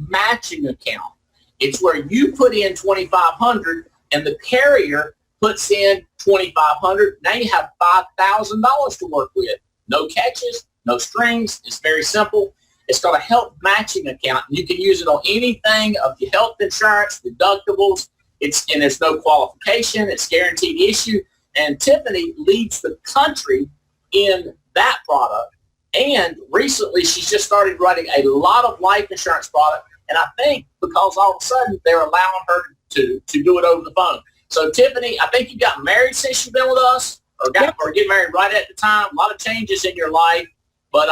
matching account. It's where you put in $2,500 and the carrier puts in $2,500. Now you have $5,000 to work with. No catches, no strings. It's very simple. It's called a health matching account. You can use it on anything of your health insurance, deductibles. And there's no qualification. It's guaranteed issue. And Tiffany leads the country in that product. And recently, she's just started writing a lot of life insurance product. And I think because all of a sudden they're allowing her to do it over the phone. So Tiffany, I think you got married since you've been with us, or get married right at the time. A lot of changes in your life. But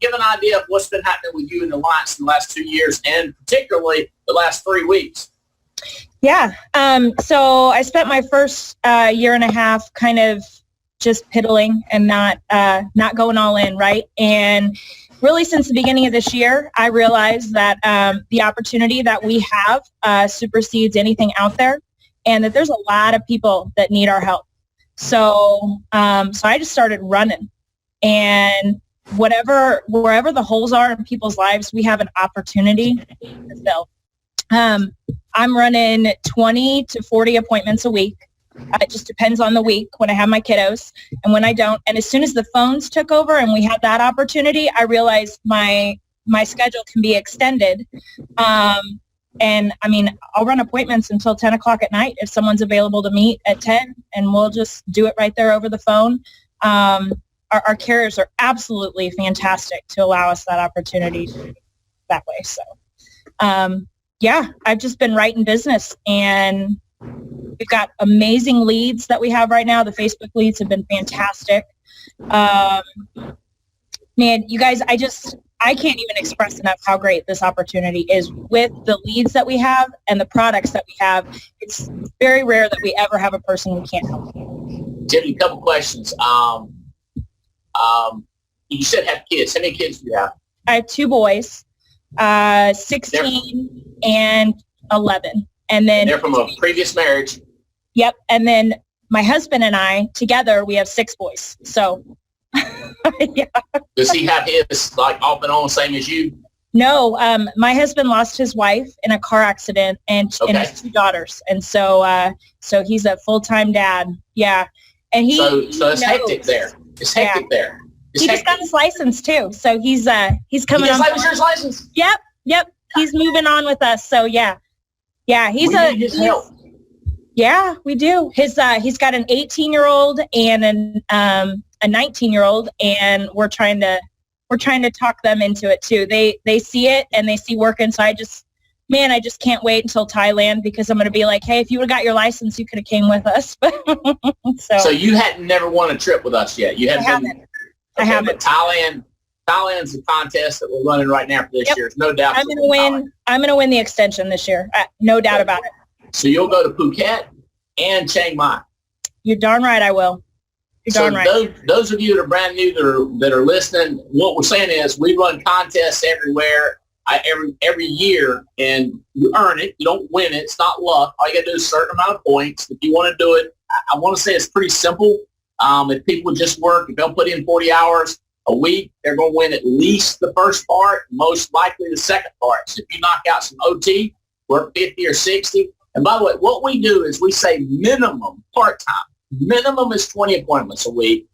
give an idea of what's been happening with you in the Alliance in the last 2 years, and particularly the last 3 weeks. Yeah. So I spent my first year and a half kind of just piddling and not going all in, right? And really since the beginning of this year, I realized that the opportunity that we have supersedes anything out there, and that there's a lot of people that need our help. So I just started running, and wherever the holes are in people's lives, we have an opportunity to fill. I'm running 20 to 40 appointments a week. It just depends on the week when I have my kiddos and when I don't. And as soon as the phones took over and we had that opportunity, I realized my schedule can be extended. And I mean, I'll run appointments until 10 o'clock at night if someone's available to meet at 10, and we'll just do it right there over the phone. Our carriers are absolutely fantastic to allow us that opportunity that way. So, I've just been writing business, and we've got amazing leads that we have right now. The Facebook leads have been fantastic. Man, you guys, I can't even express enough how great this opportunity is with the leads that we have and the products that we have. It's very rare that we ever have a person we can't help. Jimmy, a couple questions. You said have kids. How many kids do you have? I have 2 boys, 16 and 11. And then they're from a previous marriage. Yep. And then my husband and I together, we have 6 boys. So, yeah. Does he have his like off and on same as you? No. My husband lost his wife in a car accident and his 2 daughters. And so he's a full-time dad. Yeah. And so it's hectic there. It's hectic there. He just got his license too. So he's coming on. His license? Yep. He's moving on with us. So yeah. He's help. Yeah, we do. He's got an 18-year-old and a 19-year-old, and we're trying to talk them into it too. They see it and they see working. So I just can't wait until Thailand, because I'm going to be like, hey, if you would have got your license, you could have came with us. So you hadn't never won a trip with us yet. I haven't. But Thailand's the contest that we're running right now for this year. There's no doubt. I'm going to win the extension this year. No doubt about it. So you'll go to Phuket and Chiang Mai. You're darn right I will. You're darn right. Those of you that are brand new that are listening, what we're saying is we run contests everywhere, every year, and you earn it. You don't win it. It's not luck. All you got to do is a certain amount of points. If you want to do it, I want to say it's pretty simple. If people just work, if they'll put in 40 hours a week, they're going to win at least the first part, most likely the second part. So if you knock out some OT, work 50 or 60. And by the way, what we do is we say minimum part-time. Minimum is 20 appointments a week.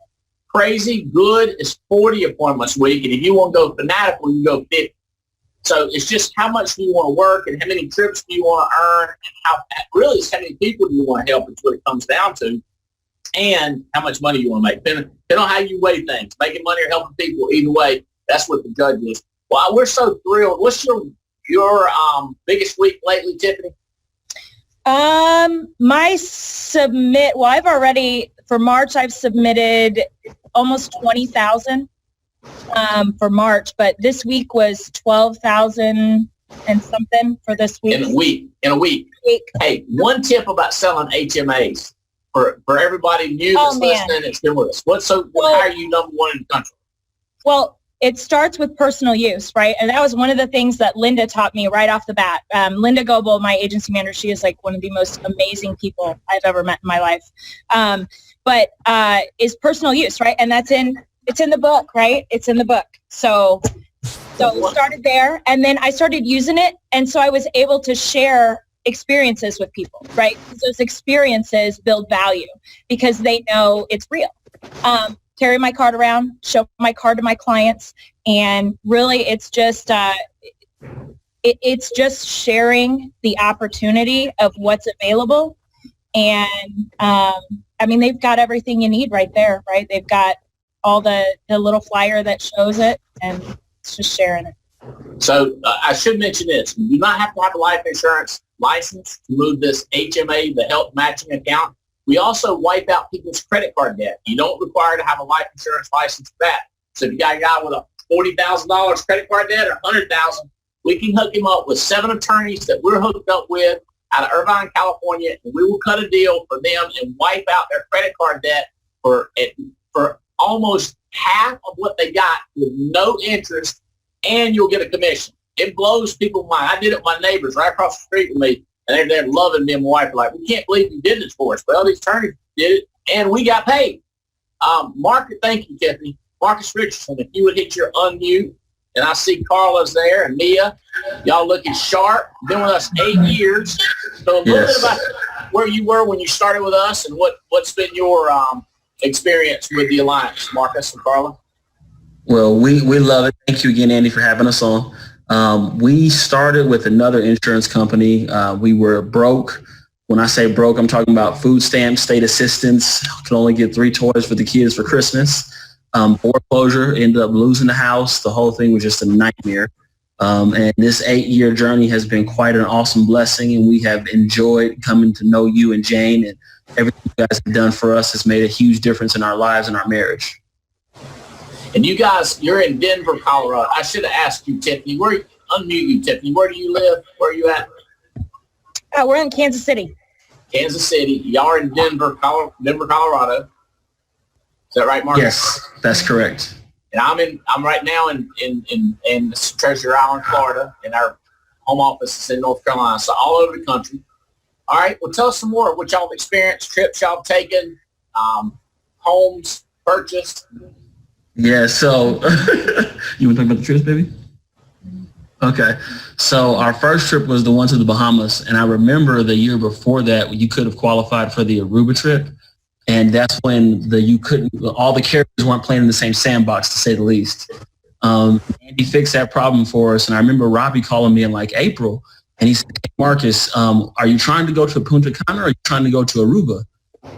Crazy good is 40 appointments a week. And if you want to go fanatical, you go 50. So it's just how much do you want to work and how many trips do you want to earn, and how many people do you want to help is what it comes down to, and how much money you want to make. Depending on how you weigh things, making money or helping people, either way, that's what the judge is. Well, we're so thrilled. What's your biggest week lately, Tiffany? I've already, for March, I've submitted almost 20,000 for March, but this week was 12,000 and something for this week. In a week. Hey, one tip about selling HMAs for everybody new that's listening that's been with us. How are you number one in the country? Well, it starts with personal use, right? And that was one of the things that Linda taught me right off the bat. Linda Goebel, my agency manager, she is like one of the most amazing people I've ever met in my life. But is personal use, right? And it's in the book, right? It's in the book. So So started there, and then I started using it, and so I was able to share experiences with people, right? Those experiences build value because they know it's real. Carry my card around, show my card to my clients, and really it's just it's just sharing the opportunity of what's available. And I mean, they've got everything you need right there, right? They've got all the little flyer that shows it, and it's just sharing it. So I should mention this. You do not have to have a life insurance license to move this HMA, the health matching account. We also wipe out people's credit card debt. You don't require to have a life insurance license for that. So if you got a guy with a $40,000 credit card debt or $100,000, we can hook him up with 7 attorneys that we're hooked up with out of Irvine, California, and we will cut a deal for them and wipe out their credit card debt for almost half of what they got with no interest, and you'll get a commission. It blows people's mind. I did it with my neighbors right across the street with me, and they're loving me and my wife. Like, we can't believe you did this for us. Well, these attorneys did it, and we got paid. Thank you, Tiffany. Marcus Richardson, if you would hit your unmute, and I see Carla's there and Mia. Y'all looking sharp. Been with us 8 years. So a little bit about where you were when you started with us, and what's been your experience with the Alliance, Marcus and Carla. Well, we love it. Thank you again, Andy, for having us on. We started with another insurance company. We were broke. When I say broke, I'm talking about food stamps, state assistance. Could only get 3 toys for the kids for Christmas. Foreclosure, ended up losing the house. The whole thing was just a nightmare. And this 8-year journey has been quite an awesome blessing, and we have enjoyed coming to know you and Jane, and everything you guys have done for us has made a huge difference in our lives and our marriage. And you guys, you're in Denver, Colorado. I should have asked you, Tiffany. Unmute you, Tiffany. Where do you live? Where are you at? We're in Kansas City. Kansas City. Y'all are in Denver, Colorado. Is that right, Marcus? Yes, that's correct. And I'm right now in Treasure Island, Florida, and our home office is in North Carolina, so all over the country. All right, well, tell us some more of what y'all have experienced, trips y'all have taken, homes purchased. Yeah, so you want to talk about the trips, baby? Okay, so our first trip was the one to the Bahamas, and I remember the year before that you could have qualified for the Aruba trip. And that's when all the carriers weren't playing in the same sandbox, to say the least. Andy fixed that problem for us. And I remember Robbie calling me in like April, and he said, "Hey, Marcus, are you trying to go to Punta Cana or are you trying to go to Aruba?"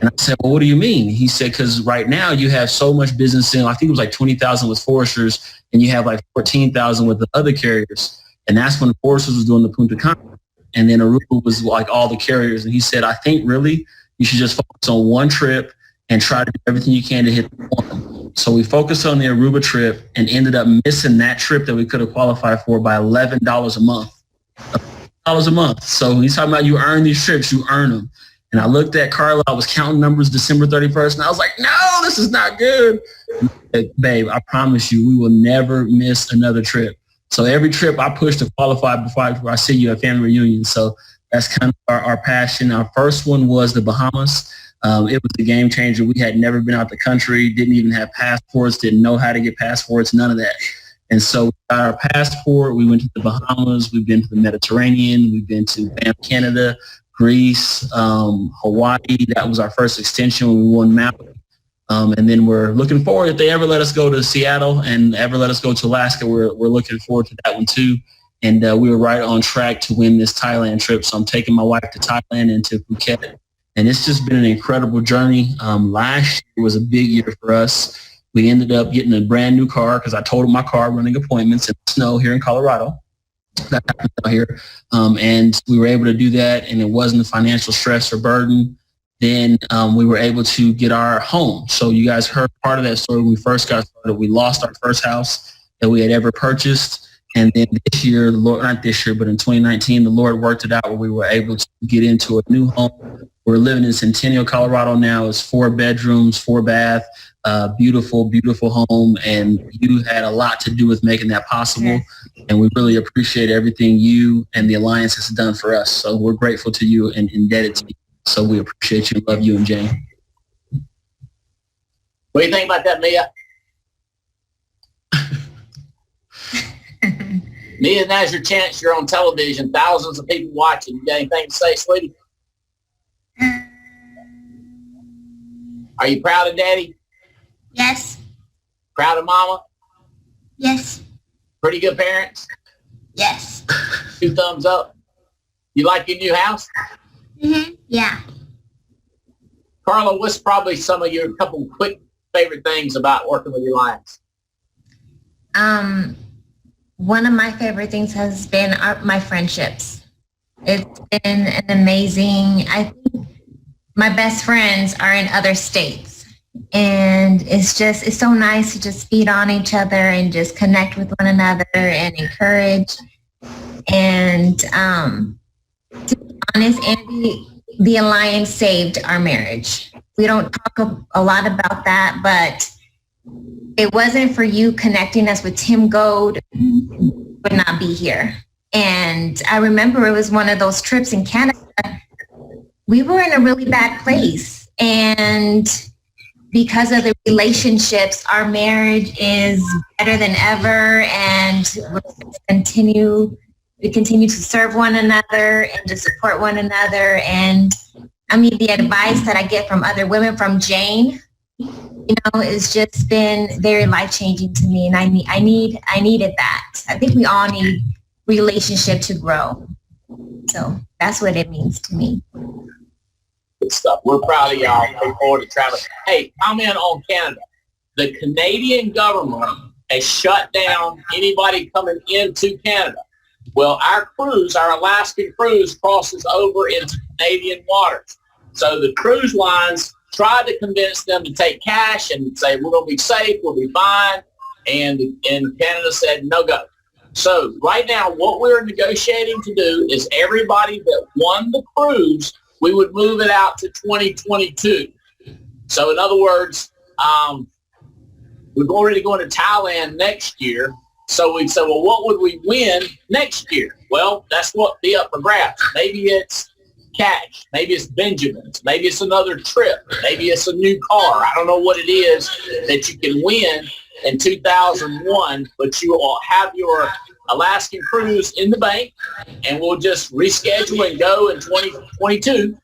And I said, "Well, what do you mean?" He said, "Because right now you have so much business in, I think it was like 20,000 with Foresters, and you have like 14,000 with the other carriers. And that's when Foresters was doing the Punta Cana. And then Aruba was like all the carriers." And he said, "I think really you should just focus on one trip and try to do everything you can to hit the one." So we focused on the Aruba trip and ended up missing that trip that we could have qualified for by $11 a month. $11 a month. So when he's talking about you earn these trips, you earn them. And I looked at Carla, I was counting numbers December 31st, and I was like, no, this is not good. Said, "Babe, I promise you, we will never miss another trip." So every trip I push to qualify before I see you at family reunion. So that's kind of our passion. Our first one was the Bahamas. It was a game changer. We had never been out the country, didn't even have passports, didn't know how to get passports, none of that. And so we got our passport. We went to the Bahamas. We've been to the Mediterranean. We've been to Banff, Canada, Greece, Hawaii. That was our first extension when we won Maui. And then we're looking forward, if they ever let us go to Seattle and ever let us go to Alaska, we're looking forward to that one too. And we were right on track to win this Thailand trip. So I'm taking my wife to Thailand and to Phuket. And it's just been an incredible journey. Last year was a big year for us. We ended up getting a brand new car because I totaled my car running appointments in the snow here in Colorado. That happened out here. And we were able to do that, and it wasn't a financial stress or burden. Then we were able to get our home. So you guys heard part of that story when we first got started. We lost our first house that we had ever purchased. And then this year, not this year, but in 2019, the Lord worked it out where we were able to get into a new home. We're living in Centennial, Colorado now. It's 4 bedrooms, 4 bath, beautiful, beautiful home. And you had a lot to do with making that possible. And we really appreciate everything you and the Alliance has done for us. So we're grateful to you and indebted to you. So we appreciate you, love you, and Jane. What do you think about that, Mia? Mia, now's your chance. You're on television. Thousands of people watching. You got anything to say, sweetie? Are you proud of Daddy? Yes. Proud of Mama? Yes. Pretty good parents? Yes. 2 thumbs up. You like your new house? Yeah. Carla, what's probably some of your couple quick favorite things about working with your lions? One of my favorite things has been my friendships. It's been an amazing, I think my best friends are in other states, and it's so nice to just feed on each other and just connect with one another and encourage. And to be honest, Andy, the alliance saved our marriage. We don't talk a lot about that, but it wasn't for you connecting us with Tim Goad, we would not be here. And I remember it was one of those trips in Canada. We were in a really bad place. And because of the relationships, our marriage is better than ever. And we continue to serve one another and to support one another. And I mean, the advice that I get from other women, from Jane, it's just been very life-changing to me. And I needed that. I think we all need relationship to grow. So that's what it means to me. Good stuff. We're proud of y'all. Look forward to traveling. Hey, comment on Canada. The Canadian government has shut down anybody coming into Canada. Well, our cruise, our Alaskan cruise, crosses over into Canadian waters. So the cruise lines tried to convince them to take cash and say, we're going to be safe, we'll be fine. And Canada said, no go. So right now, what we're negotiating to do is everybody that won the cruise, we would move it out to 2022. So in other words, we're already going to Thailand next year. So we said, well, what would we win next year? Well, that's what be up for grabs. Maybe it's cash. Maybe it's Benjamins. Maybe it's another trip. Maybe it's a new car. I don't know what it is that you can win in 2001, but you will have your Alaskan cruise in the bank, and we'll just reschedule and go in 2022,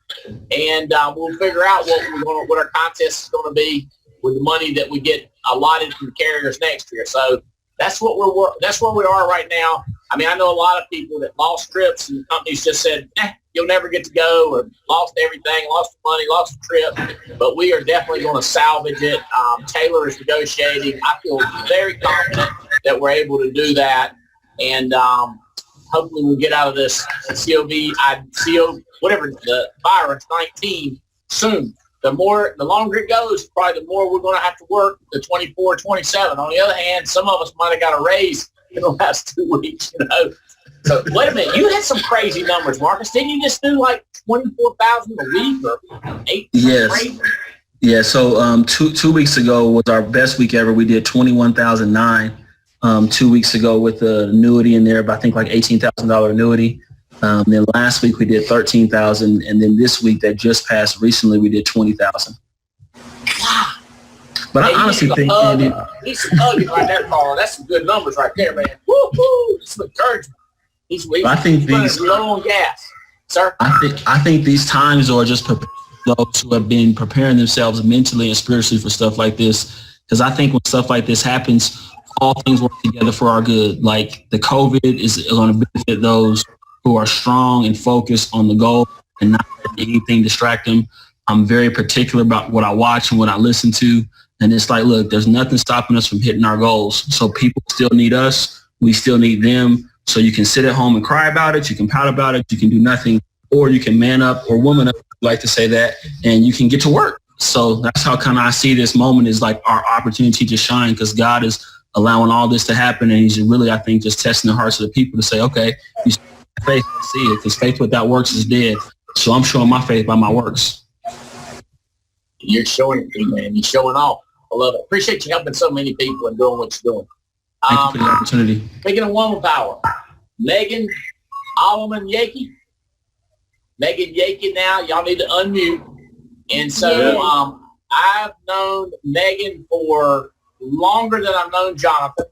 and we'll figure out what our contest is going to be with the money that we get allotted from carriers next year. So that's what that's where we are right now. I mean, I know a lot of people that lost trips, and companies just said, you'll never get to go, or lost everything, lost the money, lost the trip. But we are definitely going to salvage it. Taylor is negotiating. I feel very confident that we're able to do that. And hopefully we'll get out of this whatever, the virus 19 soon. The longer it goes, probably the more we're going to have to work the 24, 27. On the other hand, some of us might have got a raise in the last 2 weeks, So wait a minute, you had some crazy numbers, Marcus. Didn't you just do like 24,000 a week or 8? Yes. Yeah. So 2 weeks ago was our best week ever. We did 21,009. 2 weeks ago with the annuity in there, but I think like $18,000 annuity. Then last week we did 13,000, and then this week that just passed recently we did 20,000. But hey, I honestly think Andy, he's hugging right there, Carl. That's some good numbers right there, man. Woo-hoo! Some encouragement. I think these low on gas, sir. I think these times are just those who have been preparing themselves mentally and spiritually for stuff like this. Because I think when stuff like this happens, all things work together for our good. Like the COVID is going to benefit those who are strong and focused on the goal and not let anything distract them. I'm very particular about what I watch and what I listen to. And it's like, look, there's nothing stopping us from hitting our goals. So people still need us. We still need them. So you can sit at home and cry about it. You can pout about it. You can do nothing, or you can man up or woman up, I like to say that, and you can get to work. So that's how kind of I see this moment is like our opportunity to shine, because God is allowing all this to happen. And he's really, I think, just testing the hearts of the people to say, okay, you faith to see it, because faith without works is dead. So I'm showing my faith by my works. You're showing it, man. You're showing off. I love it. Appreciate you helping so many people and doing what you're doing. Thank you for the opportunity. Speaking of woman power, Megan Alleman Yakey. Megan Yakey now, y'all need to unmute. And so I've known Megan for longer than I've known Jonathan.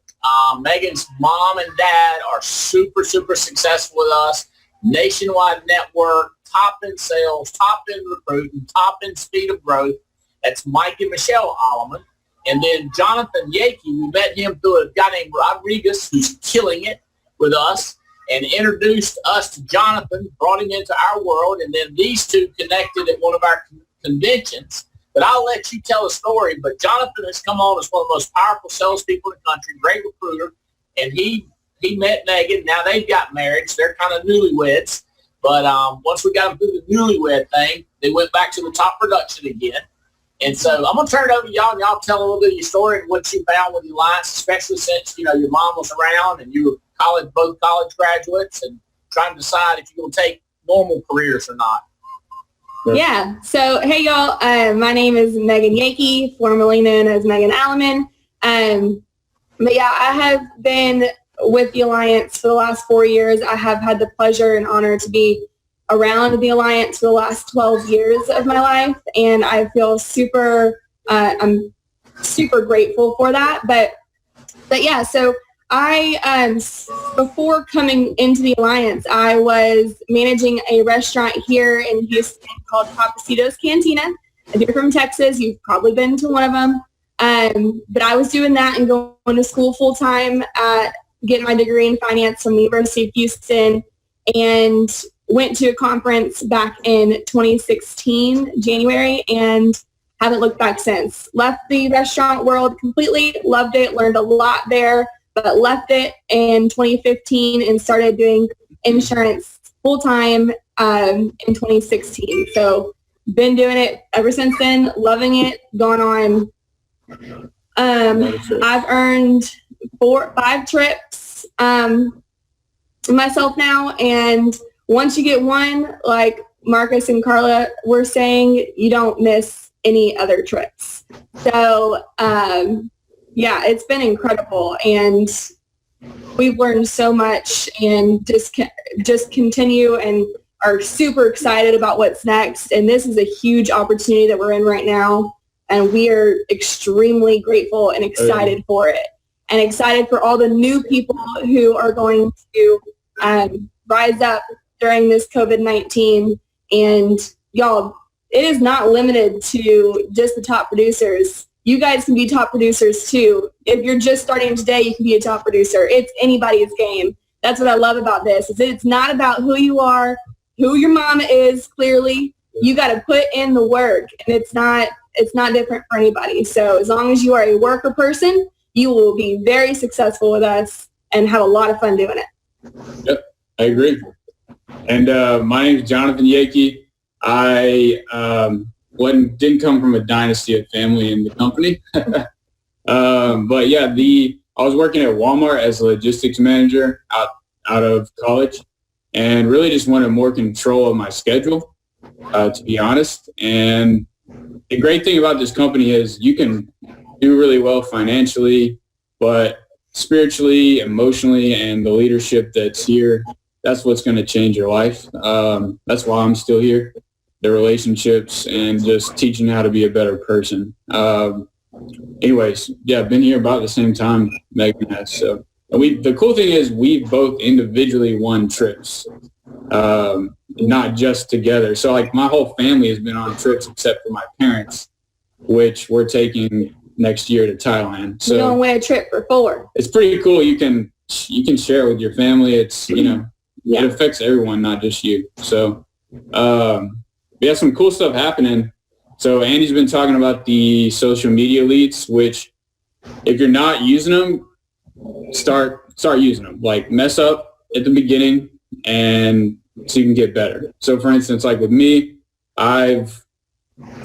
Megan's mom and dad are super, super successful with us. Nationwide network, top in sales, top in recruiting, top in speed of growth. That's Mike and Michelle Alleman. And then Jonathan Yakey, we met him through a guy named Rodriguez who's killing it with us, and introduced us to Jonathan, brought him into our world, and then these two connected at one of our conventions. But I'll let you tell a story. But Jonathan has come on as one of the most powerful salespeople in the country, great recruiter, and he met Megan. Now they've got married, so they're kind of newlyweds. But once we got them through the newlywed thing, they went back to the top production again. And so I'm going to turn it over to y'all, and y'all tell a little bit of your story and what you found with the Alliance, especially since, your mom was around and you were both college graduates and trying to decide if you're going to take normal careers or not. Yeah. So, hey, y'all. My name is Megan Yakey, formerly known as Megan Alleman. But, yeah, I have been with the Alliance for the last 4 years. I have had the pleasure and honor to be around the Alliance for the last 12 years of my life, and I feel I'm super grateful for that. But yeah, so I, before coming into the Alliance, I was managing a restaurant here in Houston called Papacito's Cantina. If you're from Texas, you've probably been to one of them. But I was doing that and going to school full time, getting my degree in finance from the University of Houston, and went to a conference back in 2016, January, and haven't looked back since. Left the restaurant world completely, loved it, learned a lot there, but left it in 2015 and started doing insurance full-time in 2016. So been doing it ever since then, loving it, gone on. I've earned 5 trips myself now, and once you get one, like Marcus and Carla were saying, you don't miss any other trips. So, yeah, it's been incredible, and we've learned so much, and just continue and are super excited about what's next. And this is a huge opportunity that we're in right now, and we are extremely grateful and excited for it, and excited for all the new people who are going to rise up during this COVID-19. And y'all, it is not limited to just the top producers. You guys can be top producers too. If you're just starting today, you can be a top producer. It's anybody's game. That's what I love about this, is it's not about who you are, who your mama is, clearly. You got to put in the work, and it's not different for anybody. So as long as you are a worker person, you will be very successful with us and have a lot of fun doing it. Yep, I agree. And my name is Jonathan Yakey. I didn't come from a dynasty of family in the company. But yeah, I was working at Walmart as a logistics manager out of college, and really just wanted more control of my schedule, to be honest. And the great thing about this company is you can do really well financially, but spiritually, emotionally, and the leadership that's here, that's what's going to change your life. That's why I'm still here. The relationships and just teaching how to be a better person. Anyways, yeah, I've been here about the same time Megan has. So the cool thing is we've both individually won trips, not just together. So like my whole family has been on trips except for my parents, which we're taking next year to Thailand. So you're going to win a trip for 4. It's pretty cool. You can share it with your family. It's, it affects everyone, not just you. So, we have some cool stuff happening. So Andy's been talking about the social media leads, which if you're not using them, start using them. Like mess up at the beginning and so you can get better. So for instance, like with me, I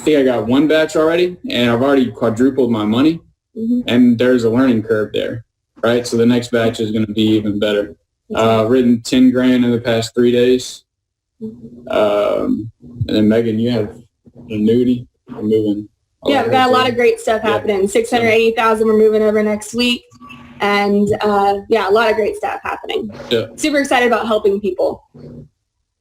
think I got 1 batch already, and I've already quadrupled my money, and there's a learning curve there, right? So the next batch is going to be even better. Written 10 grand in the past 3 days. And then Megan, you have an annuity. We're moving. Yeah, we've got a lot of great stuff happening. 680,000 we're moving over next week. And a lot of great stuff happening. Yeah. Super excited about helping people.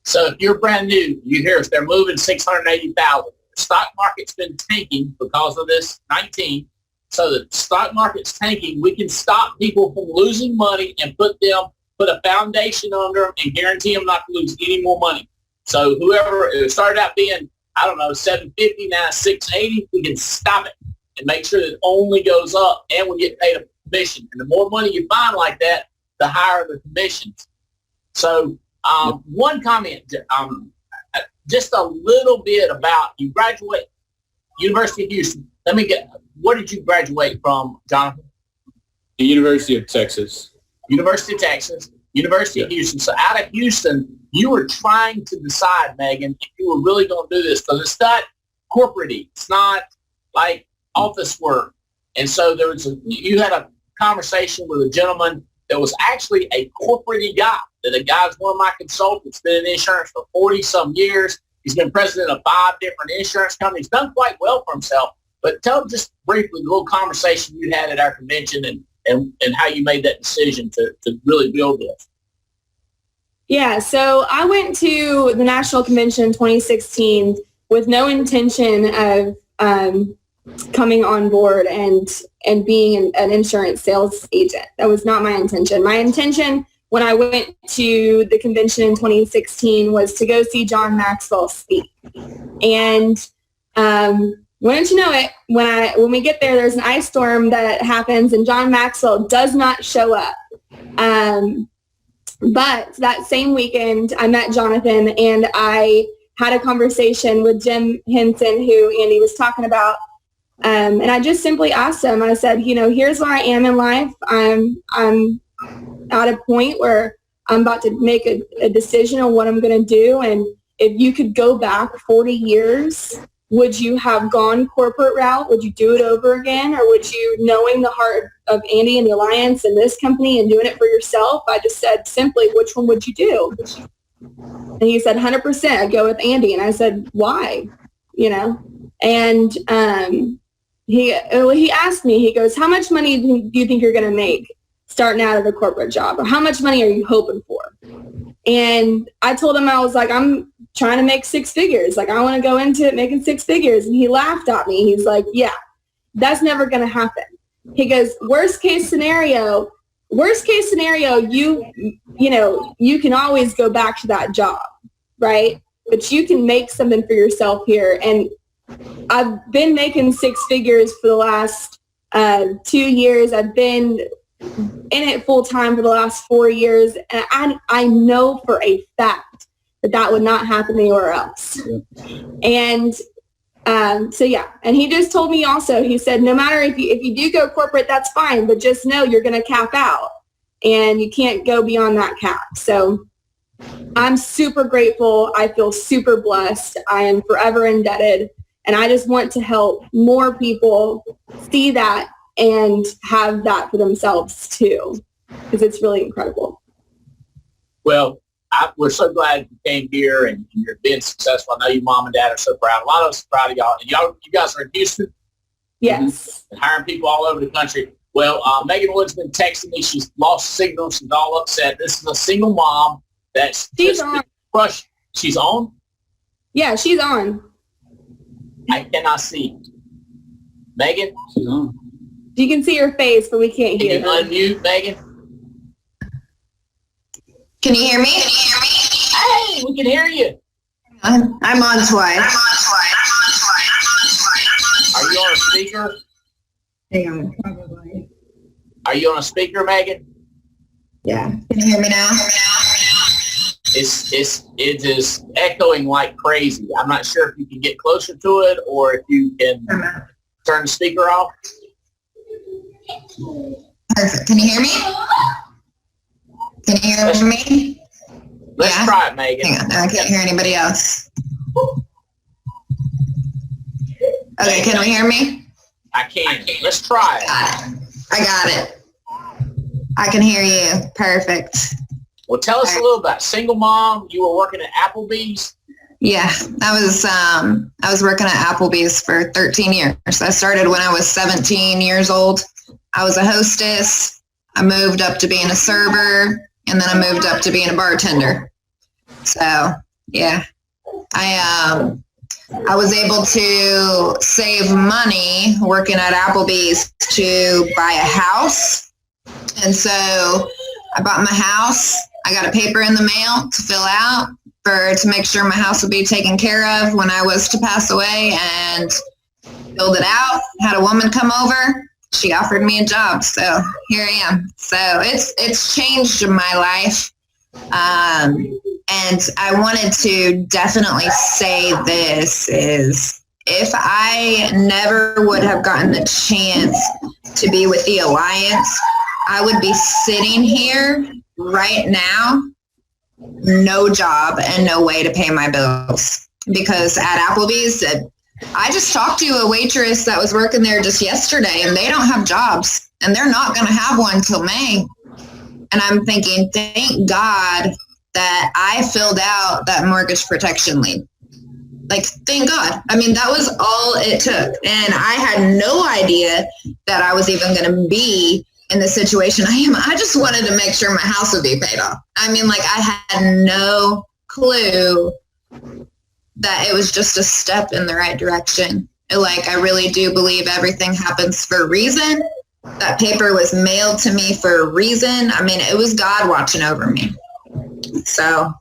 So if you're brand new, you hear us, they're moving 680,000. The stock market's been tanking because of this 19. so the stock market's tanking, we can stop people from losing money and put a foundation under them and guarantee them not to lose any more money. So whoever it started out being, I don't know, 750, now 680, we can stop it and make sure that it only goes up, and we get paid a commission. And the more money you find like that, the higher the commissions. So one comment, just a little bit about you graduate University of Houston. Where did you graduate from, Jonathan? The University of Texas. University of Texas, University of Houston. So out of Houston, you were trying to decide, Megan, if you were really going to do this, because it's not corporate-y. It's not like office work. And so you had a conversation with a gentleman that was actually a corporate-y guy. The guy's one of my consultants, been in insurance for 40-some years. He's been president of 5 different insurance companies, done quite well for himself. But tell them just briefly the little conversation you had at our convention and how you made that decision to really build this. Yeah, so I went to the National Convention in 2016 with no intention of coming on board and being an insurance sales agent. That was not my intention. My intention when I went to the convention in 2016 was to go see John Maxwell speak. And wouldn't you know it, when we get there, there's an ice storm that happens and John Maxwell does not show up. But that same weekend, I met Jonathan and I had a conversation with Jim Henson, who Andy was talking about. And I just simply asked him, I said, here's where I am in life. I'm at a point where I'm about to make a decision on what I'm going to do. And if you could go back 40 years, would you have gone corporate route? Would you do it over again? Or would you, knowing the heart of Andy and the Alliance and this company and doing it for yourself? I just said simply, which one would you do? And he said, 100%, I'd go with Andy. And I said, why? And he asked me, he goes, how much money do you think you're going to make starting out at a corporate job? Or how much money are you hoping for? And I told him, I was like, I'm trying to make 6 figures. Like, I want to go into it making 6 figures. And he laughed at me. He's like, yeah, that's never going to happen. He goes, worst case scenario, you can always go back to that job, right? But you can make something for yourself here. And I've been making 6 figures for the last 2 years. I've been in it full time for the last 4 years. And I know for a fact that would not happen anywhere else. And so, yeah. And he just told me also, he said, no matter if you do go corporate, that's fine, but just know you're going to cap out and you can't go beyond that cap. So I'm super grateful. I feel super blessed. I am forever indebted. And I just want to help more people see that and have that for themselves too, because it's really incredible. Well, we're so glad you came here and you're being successful. I know your mom and dad are so proud. A lot of us are proud of y'all. And you guys are in Houston? Yes. And hiring people all over the country. Well, Megan Wood's been texting me. She's lost signal. She's all upset. This is a single mom that's she's on. Crushed. She's on? Yeah, she's on. I cannot see. Megan? She's on. You can see her face, but we can't hear her. Can you unmute, Megan? Can you hear me? Hey, we can hear you. I'm on twice. Are you on a speaker? Hang on, probably. Are you on a speaker, Megan? Yeah. Can you hear me now? It is echoing like crazy. I'm not sure if you can get closer to it or if you can turn the speaker off. Perfect. Can you hear me? Can you hear me? Let's try it, Megan. Hang on. I can't hear anybody else. Okay, can we hear me? I can. Let's try it. I got it. I can hear you. Perfect. Well, tell us a little about single mom. You were working at Applebee's. Yeah, I was working at Applebee's for 13 years. I started when I was 17 years old. I was a hostess. I moved up to being a server, and then I moved up to being a bartender. So, yeah, I I was able to save money working at Applebee's to buy a house. And so I bought my house. I got a paper in the mail to fill out to make sure my house would be taken care of when I was to pass away, and filled it out. Had a woman come over. She offered me a job. So here I am. So it's changed my life. And I wanted to definitely say this is, if I never would have gotten the chance to be with the Alliance, I would be sitting here right now, no job and no way to pay my bills. Because at Applebee's, I just talked to a waitress that was working there just yesterday, and they don't have jobs, and they're not going to have one till May. And I'm thinking, thank God that I filled out that mortgage protection lien. Like, thank God. I mean, that was all it took. And I had no idea that I was even going to be in the situation I am. I just wanted to make sure my house would be paid off. I mean, like, I had no clue that it was just a step in the right direction. Like, I really do believe everything happens for a reason. That paper was mailed to me for a reason. I mean, it was God watching over me. So,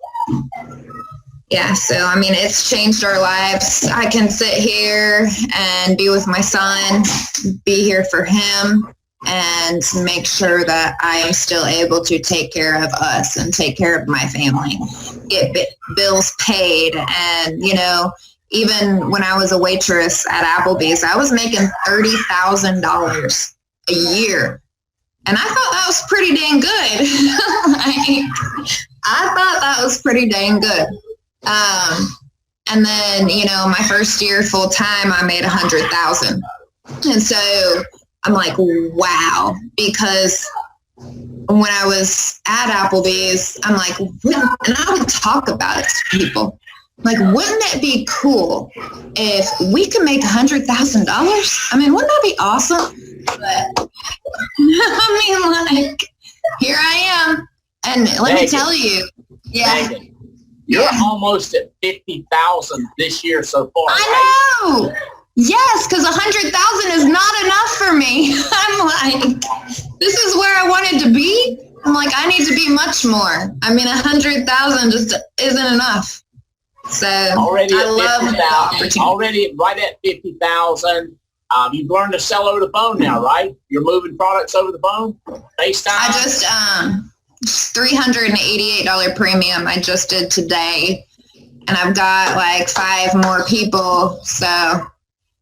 yeah, so, I mean, it's changed our lives. I can sit here and be with my son, be here for him, and make sure that I am still able to take care of us and take care of my family, get bills paid. And, you know, even when I was a waitress at Applebee's, I was making $30,000 a year. And I thought that was pretty dang good. I thought that was pretty dang good. And then, you know, my first year full time, I made $100,000. And so I'm like, wow, because when I was at Applebee's, I'm like, and I would talk about it to people. Like, wouldn't it be cool if we could make $100,000? I mean, wouldn't that be awesome? But I mean, like, here I am. And let me tell you, Megan, you're almost at 50,000 this year so far. I know. Yes, because 100,000 is not enough for me. I'm like, this is where I wanted to be. I'm like, I need to be much more. I mean, 100,000 just isn't enough. So already I at love 50,000. Already right at 50,000. You've learned to sell over the phone now, right? You're moving products over the phone, FaceTime. I just $388 premium I just did today, and I've got like 5 more people. So,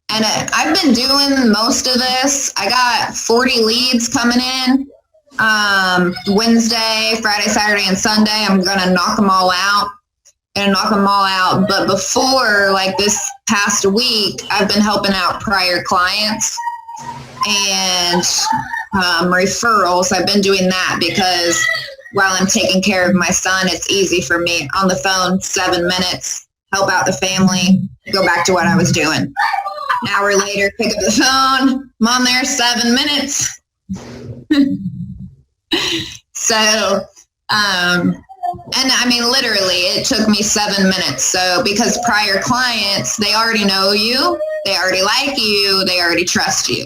and I've been doing most of this. I got 40 leads coming in Wednesday, Friday, Saturday, and Sunday. I'm gonna knock them all out. But before, like this past week, I've been helping out prior clients and referrals. I've been doing that because while I'm taking care of my son, it's easy for me on the phone, 7 minutes, help out the family, go back to what I was doing. An hour later, pick up the phone, I'm on there 7 minutes. So, and I mean, literally, it took me 7 minutes. So because prior clients, they already know you, they already like you, they already trust you.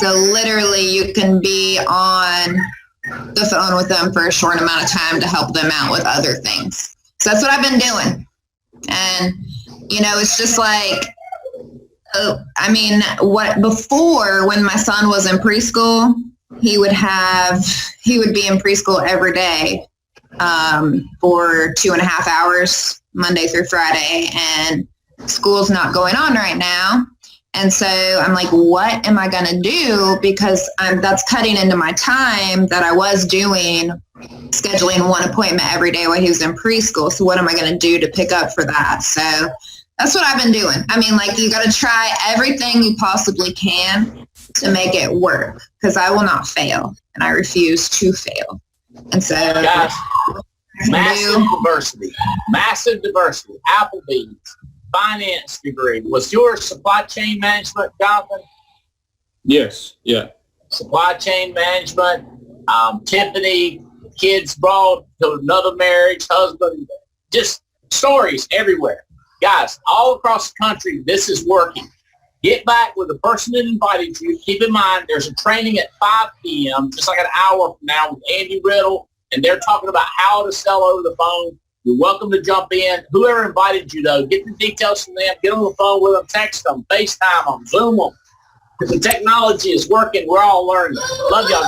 So literally, you can be on the phone with them for a short amount of time to help them out with other things. So that's what I've been doing. And, you know, it's just like, I mean, before, when my son was in preschool, he would be in preschool every day for 2.5 hours, Monday through Friday, and school's not going on right now. And so I'm like, what am I going to do? Because that's cutting into my time that I was doing, scheduling one appointment every day while he was in preschool. So what am I going to do to pick up for that? So that's what I've been doing. I mean, like, you got to try everything you possibly can to make it work, because I will not fail, and I refuse to fail. And so, guys, massive diversity. Applebee's, finance degree. Was your supply chain management, Jonathan? Yes. Yeah. Supply chain management. Tiffany, kids brought to another marriage, husband, just stories everywhere. Guys, all across the country, this is working. Get back with the person that invited you. Keep in mind, there's a training at 5 p.m., just like an hour from now with Andy Riddle, and they're talking about how to sell over the phone. You're welcome to jump in. Whoever invited you, though, get the details from them. Get on the phone with them, text them, FaceTime them, Zoom them. If the technology is working, we're all learning. Love y'all.